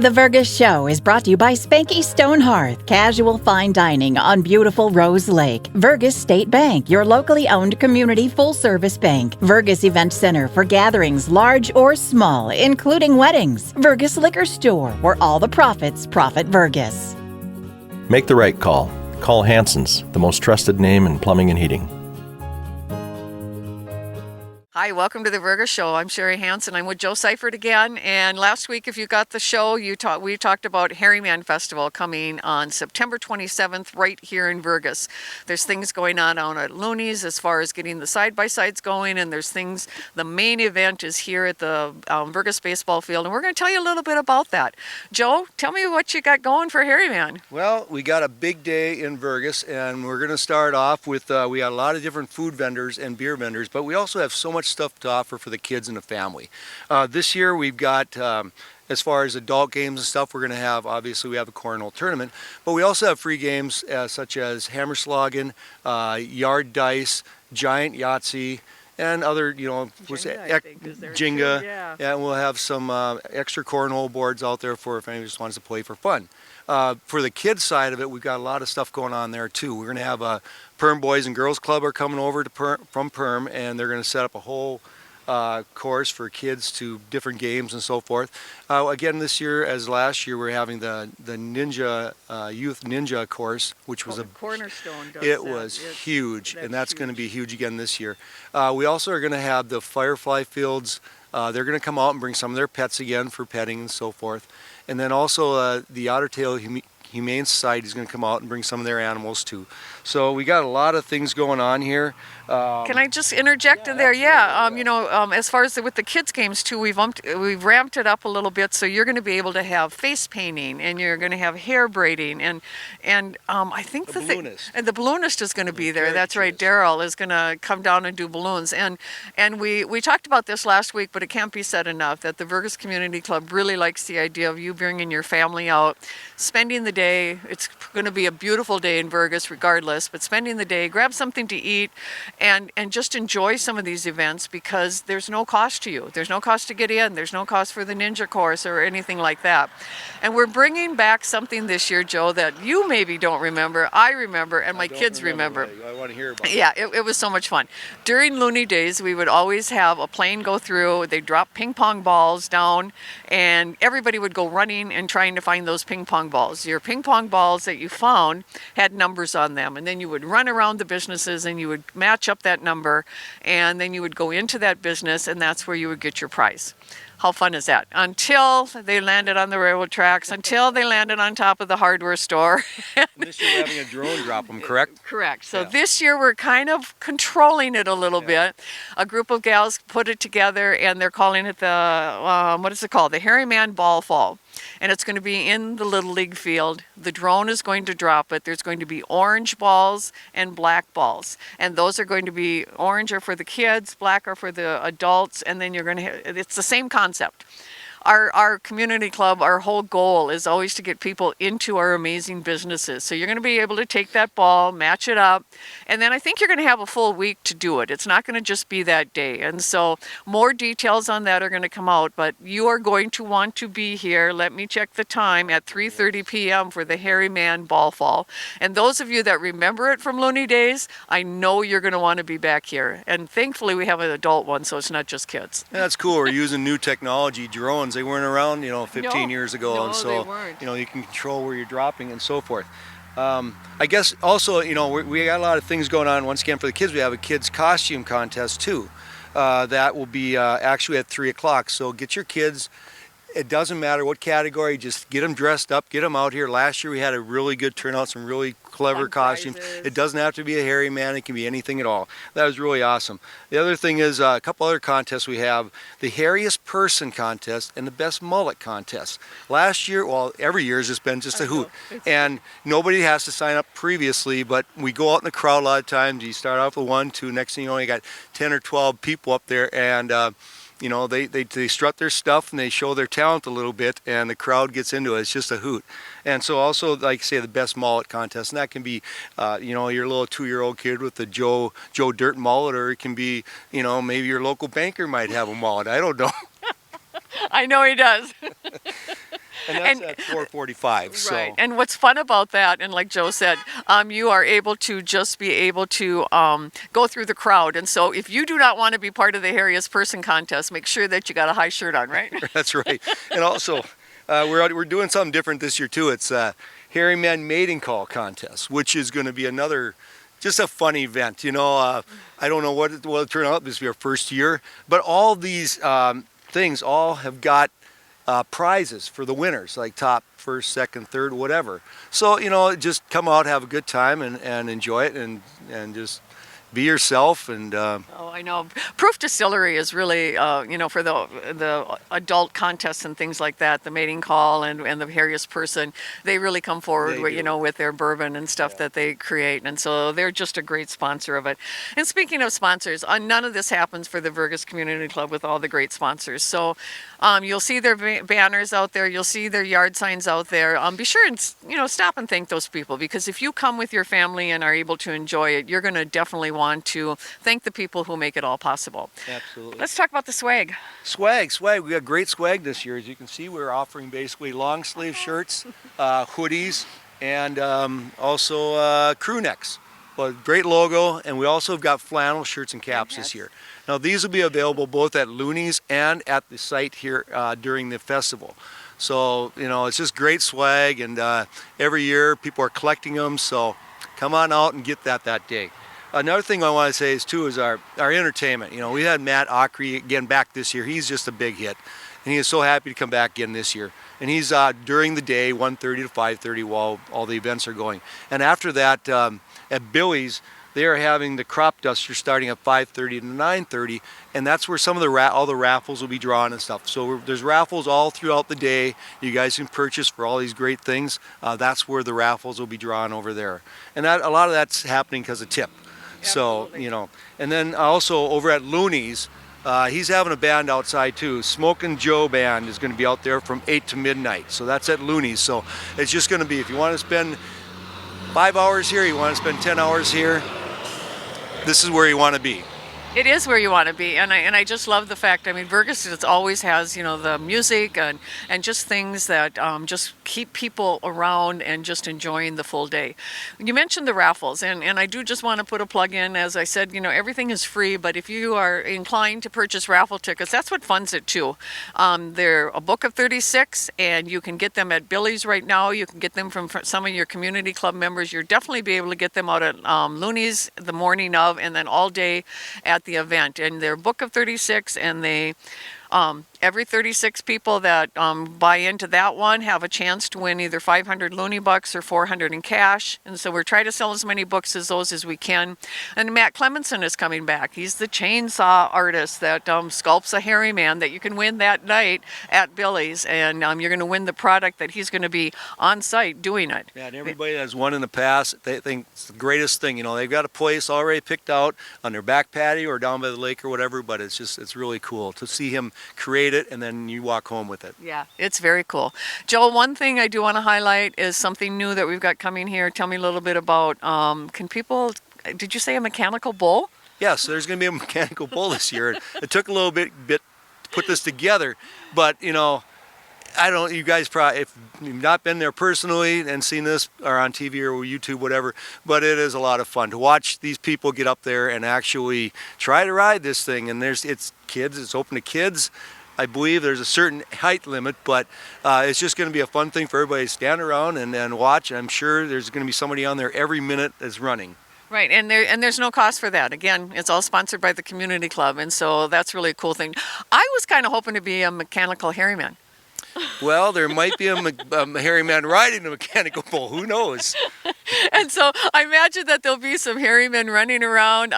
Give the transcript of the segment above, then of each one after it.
The Vergas Show is brought to you by Spanky Stone Hearth, casual fine dining on beautiful Rose Lake. Vergas State Bank, your locally owned community full-service bank. Vergas Event Center for gatherings large or small, including weddings. Vergas Liquor Store, where all the profits profit Vergas. Make the right call. Call Hanson's, the most trusted name in plumbing and heating. Hi, welcome to the Vergas Show. I'm Sherry Hanson. I'm with Joe Seifert again. And last week, if you got the show, we talked about HarryMan Festival coming on September 27th right here in Vergas. There's things going on at Looney's as far as getting the side-by-sides going, and there's things, the main event is here at the Vergas baseball field, and we're going to tell you a little bit about that. Joe, tell me what you got going for HarryMan. Well, we got a big day in Vergas, and we're going to start off with, we got a lot of different food vendors and beer vendors, but we also have so much stuff to offer for the kids and the family. This year we've got, as far as adult games and stuff, we're going to have, obviously we have a cornhole tournament, but we also have free games such as hammer slogging, yard dice, giant Yahtzee, and other, Jenga. Yeah, and we'll have some extra cornhole boards out there for if anybody just wants to play for fun. For the kids side of it, we've got a lot of stuff going on there too. We're going to have a Perm Boys and Girls Club are coming over to from Perm, and they're going to set up a whole course for kids to different games and so forth. Again, this year, as last year, we're having the Ninja Youth Ninja course, which was cornerstone. It was huge, and that's going to be huge again this year. We also are going to have the Firefly Fields. They're going to come out and bring some of their pets again for petting and so forth. And then also the Otter Tail Humane Society is going to come out and bring some of their animals too. So we got a lot of things going on here. Can I just interject in there? As far as with the kids games too, we've ramped it up a little bit. So you're going to be able to have face painting, and you're going to have hair braiding, and I think the balloonist is going to be there. That's right. Daryl is going to come down and do balloons, and we talked about this last week, but it can't be said enough that the Vergas Community Club really likes the idea of you bringing your family out, spending the day. It's going to be a beautiful day in Vergas regardless, but spending the day, grab something to eat, and just enjoy some of these events, because there's no cost to you. There's no cost to get in. There's no cost for the ninja course or anything like that. And we're bringing back something this year, Joe, that you maybe don't remember. I remember, and my kids remember. I want to hear about it. Yeah, it was so much fun. During Looney Days, we would always have a plane go through. They'd drop ping pong balls down, and everybody would go running and trying to find those ping pong balls. Your ping pong balls that you found had numbers on them, and then you would run around the businesses and you would match up that number, and then you would go into that business, and that's where you would get your prize. How fun is that? Until they landed on the railroad tracks, until they landed on top of the hardware store. And this year we're having a drone drop them, correct? Correct. So this year we're kind of controlling it a little bit. A group of gals put it together, and they're calling it the, what is it called? The HarryMan Ball Fall. And it's going to be in the Little League field. The drone is going to drop it. There's going to be orange balls and black balls. And those are going to be, orange are for the kids, black are for the adults, and then you're going to, it's the same concept. Our community club, our whole goal is always to get people into our amazing businesses. So you're going to be able to take that ball, match it up, and then I think you're going to have a full week to do it. It's not going to just be that day. And so more details on that are going to come out, but you are going to want to be here. Let me check the time at 3:30 p.m. for the HarryMan Ball Fall. And those of you that remember it from Looney Days, I know you're going to want to be back here. And thankfully we have an adult one, so it's not just kids. Yeah, that's cool. We're using new technology, drones. They weren't around, 15 years ago, no, and so they weren't. you can control where you're dropping and so forth. I guess also, we got a lot of things going on. Once again, for the kids, we have a kids costume contest too. That will be actually at 3 o'clock. So get your kids. It doesn't matter what category, just get them dressed up, get them out here. Last year we had a really good turnout, some really clever costumes. It doesn't have to be a hairy man, it can be anything at all. That was really awesome. The other thing is a couple other contests we have, the hairiest person contest and the best mullet contest. Last year, well, every year has just been just a hoot. And nobody has to sign up previously, but we go out in the crowd a lot of times. You start off with 1, 2, next thing you know, you got 10 or 12 people up there, and they strut their stuff and they show their talent a little bit, and the crowd gets into it. It's just a hoot. And so also, like I say, the best mullet contest, and that can be, your little 2-year-old kid with the Joe Dirt mullet, or it can be, maybe your local banker might have a mullet. I don't know. I know he does. And that's at 4:45. So. Right. And what's fun about that, and like Joe said, you are able to just be able to go through the crowd. And so if you do not want to be part of the hairiest person contest, make sure that you got a high shirt on, right? That's right. And also, we're doing something different this year too. It's HarryMan Mating Call Contest, which is going to be another, just a fun event. You know, I don't know what it will turn out. This will be our first year, but all these things all have got prizes for the winners, like top, first, second, third, whatever. So, you know, just come out, have a good time, and enjoy it, and just be yourself. And oh, I know. Proof Distillery is really, you know, for the adult contests and things like that, the mating call and the hairiest person, they really come forward with, you know, with their bourbon and stuff that they create. And so they're just a great sponsor of it. And speaking of sponsors, none of this happens for the Vergas Community Club with all the great sponsors. So you'll see their banners out there. You'll see their yard signs out there. Be sure and, you know, stop and thank those people, because if you come with your family and are able to enjoy it, you're going to definitely want to thank the people who make it all possible. Absolutely. Let's talk about the swag. Swag. We got great swag this year. As you can see, we're offering basically long sleeve shirts, hoodies, and also crew necks. Well, great logo, and we also have got flannel shirts and caps this year. Now these will be available both at Looney's and at the site here during the festival. So, you know, it's just great swag, and every year people are collecting them, so come on out and get that day. Another thing I want to say is our entertainment. You know, we had Matt Ockery again back this year. He's just a big hit, and he is so happy to come back again this year. And he's during the day, 1:30 to 5:30, while all the events are going. And after that, at Billy's, they are having the crop duster starting at 5:30 to 9:30, and that's where some of all the raffles will be drawn and stuff. So there's raffles all throughout the day. You guys can purchase for all these great things. That's where the raffles will be drawn over there, and a lot of that's happening because of tip. So, you know, and then also over at Looney's, he's having a band outside too. Smokin' Joe Band is going to be out there from 8 to midnight. So that's at Looney's. So it's just going to be, if you want to spend 5 hours here, you want to spend 10 hours here, this is where you want to be. It is where you want to be, and I just love the fact. I mean, Vergas always has, you know, the music and just things that just keep people around and just enjoying the full day. You mentioned the raffles, and I do just want to put a plug in. As I said, you know, everything is free, but if you are inclined to purchase raffle tickets, that's what funds it too. They're a book of 36, and you can get them at Billy's right now. You can get them from some of your community club members. You'll definitely be able to get them out at Looney's the morning of, and then all day at the event. And they're book of 36, and they every 36 people that buy into that one have a chance to win either 500 Looney bucks or 400 in cash. And so we're trying to sell as many books as those as we can. And Matt Clemenson is coming back. He's the chainsaw artist that sculpts a HarryMan that you can win that night at Billy's. And you're going to win the product that he's going to be on site doing it. Yeah, and everybody that's won in the past, they think it's the greatest thing. You know, they've got a place already picked out on their back patio or down by the lake or whatever, but it's really cool to see him create it, and then you walk home with it. Yeah, it's very cool. Joel, one thing I do want to highlight is something new that we've got coming here. Tell me a little bit about, did you say a mechanical bull? Yes, there's going to be a mechanical bull this year. It took a little bit to put this together, but, you know, you guys probably, if you've not been there personally and seen this or on TV or YouTube, whatever, but it is a lot of fun to watch these people get up there and actually try to ride this thing. And it's kids, it's open to kids. I believe there's a certain height limit, but it's just going to be a fun thing for everybody to stand around and watch. I'm sure there's going to be somebody on there every minute that's running. Right, and there's no cost for that. Again, it's all sponsored by the community club, and so that's really a cool thing. I was kind of hoping to be a mechanical HarryMan. Well, there might be a HarryMan riding a mechanical bull. Who knows? And so I imagine that there'll be some HarryMan running around.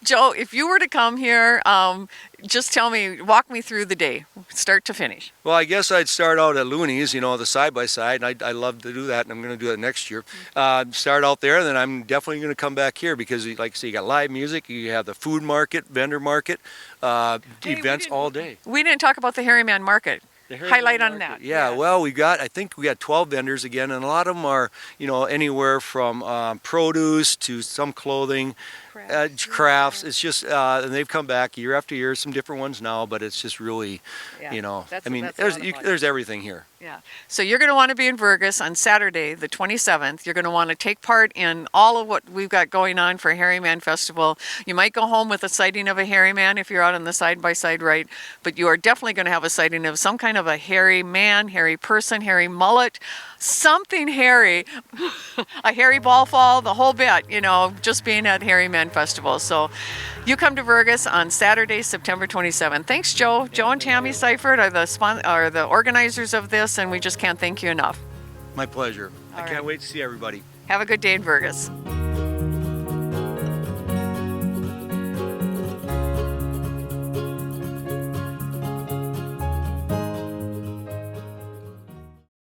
Joe, if you were to come here, just walk me through the day, start to finish. Well, I guess I'd start out at Looney's, you know, the side-by-side, and I love to do that, and I'm going to do it next year. Start out there, and then I'm definitely going to come back here because, like I say, you got live music, you have the food market, vendor market, events all day. We didn't talk about the HarryMan market. Highlight on that. Yeah, well, I think we got 12 vendors again, and a lot of them are, you know, anywhere from produce to some clothing, crafts. It's just, and they've come back year after year, some different ones now, but it's just really, you know, there's everything here. Yeah. So you're going to want to be in Vergas on Saturday, the 27th. You're going to want to take part in all of what we've got going on for HarryMan Festival. You might go home with a sighting of a HarryMan if you're out on the side-by-side right, but you are definitely going to have a sighting of some kind of a hairy man, hairy person, hairy mullet, something hairy, a hairy ball fall, the whole bit, just being at HarryMan Festival. So you come to Vergas on Saturday, September 27th. Thanks, Joe. Joe and Tammy Seifert are the organizers of this, and we just can't thank you enough. My pleasure. I All can't right. wait to see everybody. Have a good day in Vergas.